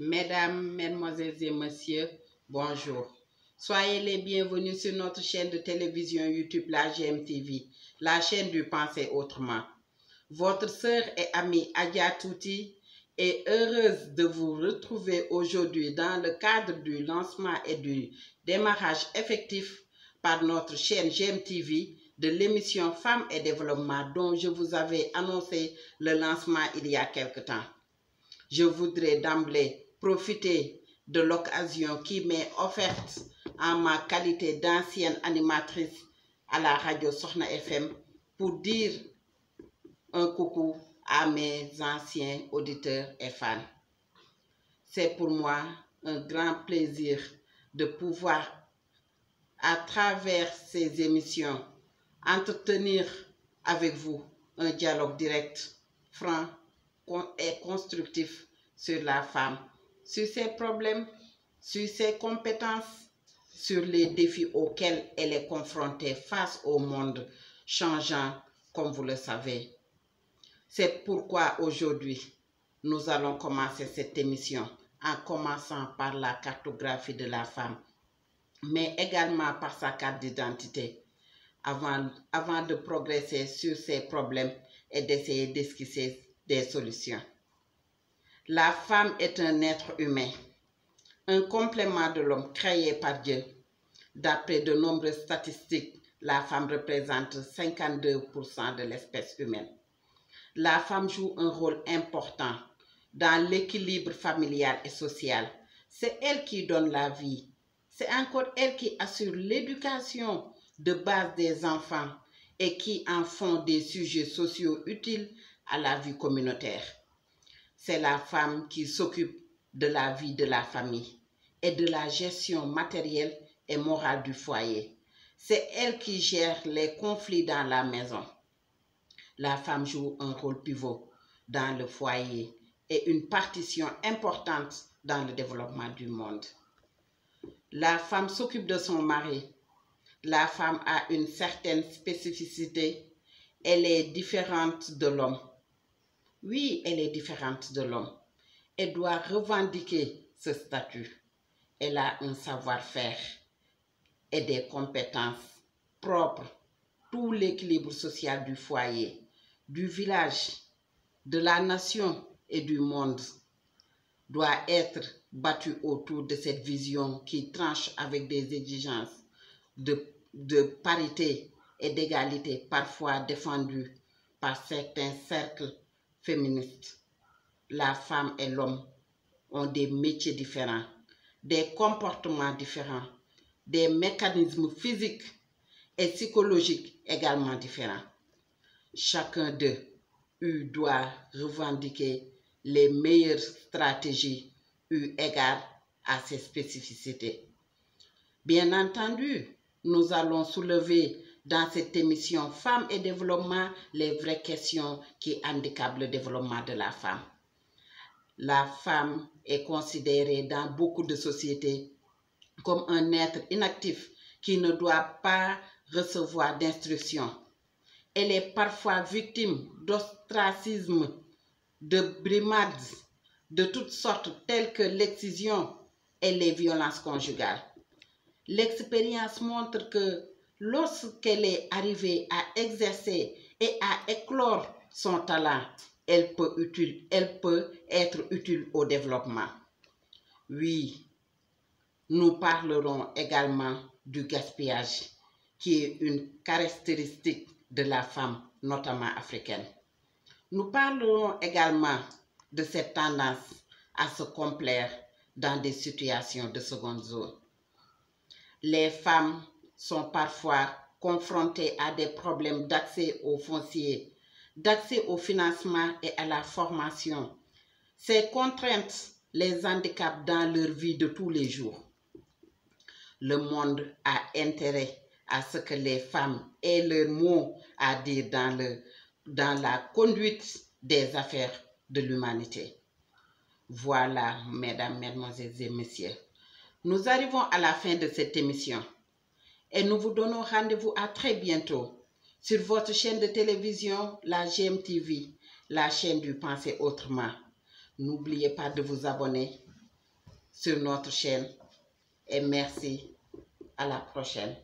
Mesdames, Mesdemoiselles et Messieurs, bonjour. Soyez les bienvenus sur notre chaîne de télévision YouTube, la GMTV, la chaîne du Penser Autrement. Votre sœur et amie Adja Touti est heureuse de vous retrouver aujourd'hui dans le cadre du lancement et du démarrage effectif par notre chaîne GMTV de l'émission Femmes et Développement dont je vous avais annoncé le lancement il y a quelque temps. Je voudrais d'emblée profiter de l'occasion qui m'est offerte en ma qualité d'ancienne animatrice à la radio Sokhna FM pour dire un coucou à mes anciens auditeurs et fans. C'est pour moi un grand plaisir de pouvoir, à travers ces émissions, entretenir avec vous un dialogue direct, franc et constructif sur la femme, sur ses problèmes, sur ses compétences, sur les défis auxquels elle est confrontée face au monde changeant, comme vous le savez. C'est pourquoi aujourd'hui, nous allons commencer cette émission en commençant par la cartographie de la femme, mais également par sa carte d'identité, avant de progresser sur ses problèmes et d'essayer d'esquisser des solutions. La femme est un être humain, un complément de l'homme créé par Dieu. D'après de nombreuses statistiques, la femme représente 52% de l'espèce humaine. La femme joue un rôle important dans l'équilibre familial et social. C'est elle qui donne la vie. C'est encore elle qui assure l'éducation de base des enfants et qui en font des sujets sociaux utiles à la vie communautaire. C'est la femme qui s'occupe de la vie de la famille et de la gestion matérielle et morale du foyer. C'est elle qui gère les conflits dans la maison. La femme joue un rôle pivot dans le foyer et une partition importante dans le développement du monde. La femme s'occupe de son mari. La femme a une certaine spécificité. Elle est différente de l'homme. Oui, elle est différente de l'homme. Elle doit revendiquer ce statut. Elle a un savoir-faire et des compétences propres. Tout l'équilibre social du foyer, du village, de la nation et du monde doit être battu autour de cette vision qui tranche avec des exigences de parité et d'égalité parfois défendues par certains cercles féministes. La femme et l'homme ont des métiers différents, des comportements différents, des mécanismes physiques et psychologiques également différents. Chacun d'eux doit revendiquer les meilleures stratégies eu égard à ses spécificités. Bien entendu, nous allons soulever dans cette émission Femmes et Développement les vraies questions qui handicapent le développement de la femme. La femme est considérée dans beaucoup de sociétés comme un être inactif qui ne doit pas recevoir d'instruction. Elle est parfois victime d'ostracisme, de brimades de toutes sortes telles que l'excision et les violences conjugales. L'expérience montre que lorsqu'elle est arrivée à exercer et à éclore son talent, elle peut être utile au développement. Oui, nous parlerons également du gaspillage, qui est une caractéristique de la femme, notamment africaine. Nous parlerons également de cette tendance à se complaire dans des situations de seconde zone. Les femmes sont parfois confrontées à des problèmes d'accès au foncier, d'accès au financement et à la formation. Ces contraintes les handicapent dans leur vie de tous les jours. Le monde a intérêt à ce que les femmes aient leur mot à dire dans la conduite des affaires de l'humanité. Voilà, mesdames, mesdemoiselles et messieurs, nous arrivons à la fin de cette émission et nous vous donnons rendez-vous à très bientôt sur votre chaîne de télévision, la GMTV, la chaîne du Penser Autrement. N'oubliez pas de vous abonner, sur notre chaîne. Et merci. À la prochaine.